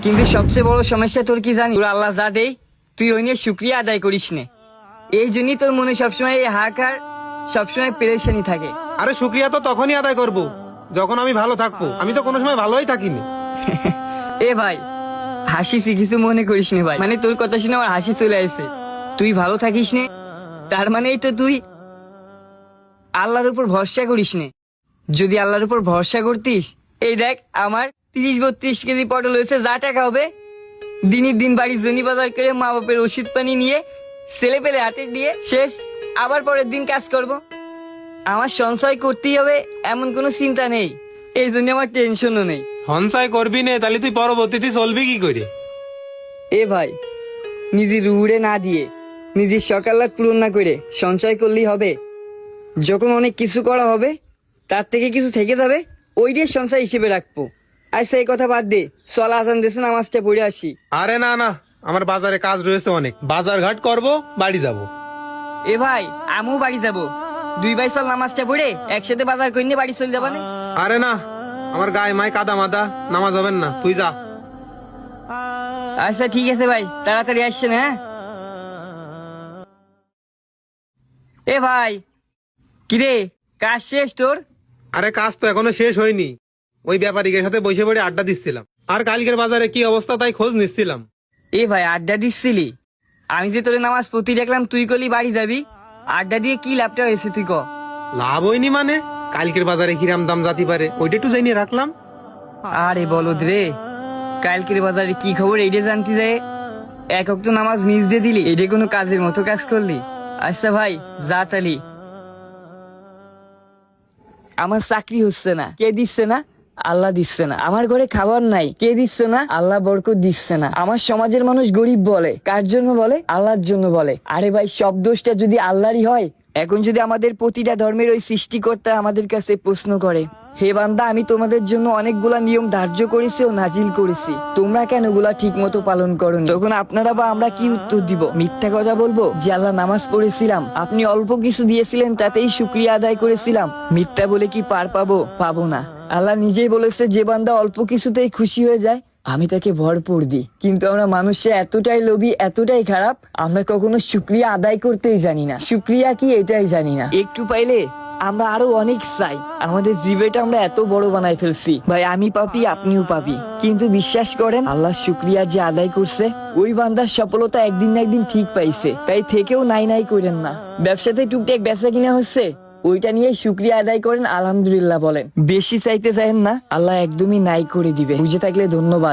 কিন্তু সবচেয়ে বড় সমস্যা তোর কি জানি, তোর আল্লাহ যা দেয় তুই ওই নিয়ে শুক্রিয়া আদায় করিস নে। এই জন্যই তোর মনে সবসময় এই হাহাকার, সবসময় পেরেশানি থাকে। আরে শুক্রিয়া তো তখনই আদায় করব যখন আমি ভালো থাকবো। আমি তো কোনো সময় ভালোই থাকিনি। এ ভাই, হাসিছি, কিছু মনে করিস নে ভাই। মানে তোর কথা শুনে আমার হাসি চলে আসে। তুই ভালো থাকিস নে, তার মানেই তো তুই আল্লাহর উপর ভরসা করিস নে। যদি আল্লাহর উপর ভরসা করতিস, এই দেখ আমার 30-32 কেজি পটল হয়েছে, যা টাকা হবে দিনের দিন বাড়ি জনি বাজার করে মা বাপের ওষুধ পানি নিয়ে ছেলে পেলে হাতে দিয়ে শেষ, আবার পরের দিন কাজ করব। আমার সঞ্চয় করতেই হবে এমন কোনো চিন্তা নেই, এই জন্য আমার টেনশনও নেই। সঞ্চয় করবি নে, তাহলে তুই পরবর্তীতে চলবি কি করে? এ ভাই, নিজের রুহুরে না দিয়ে, নিজের সকালাত পূরণ না করে সঞ্চয় করলেই হবে? যখন অনেক কিছু করা হবে তার থেকে কিছু থেকে যাবে, ওই দিয়ে সঞ্চয় হিসেবে রাখবো। আচ্ছা এই কথা বাদ দে, চল আজান দেশে নামাজটা পড়ে আসি। আরে না না, আমার বাজারে কাজ রয়েছে অনেক, বাজার ঘাট করব, বাড়ি যাব। এ ভাই, আমিও বাড়ি যাব, দুই ভাই চল নামাজটা পড়ে একসাথে বাজার করে নিয়ে বাড়ি চলে যাবা না? আরে না, আমার গায়ে মায় কাদা মাদা, নামাজ হবেন না, তুই যা। আচ্ছা ঠিক আছে ভাই, তাড়াতাড়ি আসছেন। হ্যাঁ এ ভাই, কিরে কাজ শেষ তোর? আরে কাজ তো এখনো শেষ হয়নি, ওই ব্যাপারীদের সাথে বসে পড়ে আড্ডা দিচ্ছিলাম, আর কালকের বাজারে কি অবস্থা তাই খোঁজ নিচ্ছিলাম। এ ভাই, আড্ডা দিচ্ছিলি? আমি যে তোর নামাজ পড়তে দেখলাম, তুই কলি বাড়ি যাবি, আড্ডা দিয়ে কি লাভটা হয়েছে তুই ক? লাভ হয়নি মানে, কালকের বাজারে কিরাম দাম জাতি পারে ওইটা একটু জানিয়ে রাখলাম। আরে বলদ রে, কালকের বাজারে কি খবর এইটা জানতে যায় এক ওয়াক্ত নামাজ মিস দিয়ে দিলি, এটা কোনো কাজের মতো কাজ করলি? আচ্ছা ভাই যা তালি। আমার চাকরি হচ্ছে না, কে দিচ্ছে না? আল্লাহ দিচ্ছে না। আমার ঘরে খাবার নাই, কে দিচ্ছে না? আল্লাহ বরকত দিচ্ছে না। আমার সমাজের মানুষ গরিব বলে, কার জন্য বলে? আল্লাহর জন্য বলে। আরে ভাই, সব দোষটা যদি আল্লাহরই হয়, এখন যদি আমাদের প্রতিটা ধর্মের ওই সৃষ্টিকর্তা আমাদের কাছে প্রশ্ন করে, হে বান্দা, আমি তোমাদের জন্য অনেকগুলা নিয়ম ধার্য করেছি ও নাজিল করেছি, তোমরা কেন ওগুলা ঠিক মতো পালন করো? তখন আপনারা বা আমরা কি উত্তর দিব? মিথ্যা কথা বলবো যে আল্লাহ নামাজ পড়েছিলাম, আপনি অল্প কিছু দিয়েছিলেন তাতেই শুকরিয়া আদায় করেছিলাম? মিথ্যা বলে কি পার পাবো? পাবো না। আল্লাহ নিজেই বলেছে, যে বান্দা অল্প কিছুতেই খুশি হয়ে যায় আমি তাকে ভরপুর দিই। কিন্তু আমরা মানুষে এতটাই লোভী, এতটাই খারাপ, আমরা কখনো শুকরিয়া আদায় করতেই জানি না। শুকরিয়া কি এটাই জানি না। একটু পাইলে আমরা আরো অনেক চাই, আমাদের জীবেটা আমরা এত বড় বানাই ফেলছি। ভাই, আমি পাপি, আপনিও পাপি, কিন্তু বিশ্বাস করেন আল্লাহ শুকরিয়া যে আদায় করছে, ওই বান্দার সফলতা একদিন না একদিন ঠিক পাইছে। তাই থেকেও নাই নাই করেন না। ব্যবসাতে টুকটাক বেচা কিনা হচ্ছে, ওইটা নিয়ে শুকরিয়া আদায় করেন, আলহামদুলিল্লাহ বলেন। বেশি চাইতে চাইেন না, আল্লাহ একদমই নাই করে দিবে। বুঝে থাকলে ধন্যবাদ।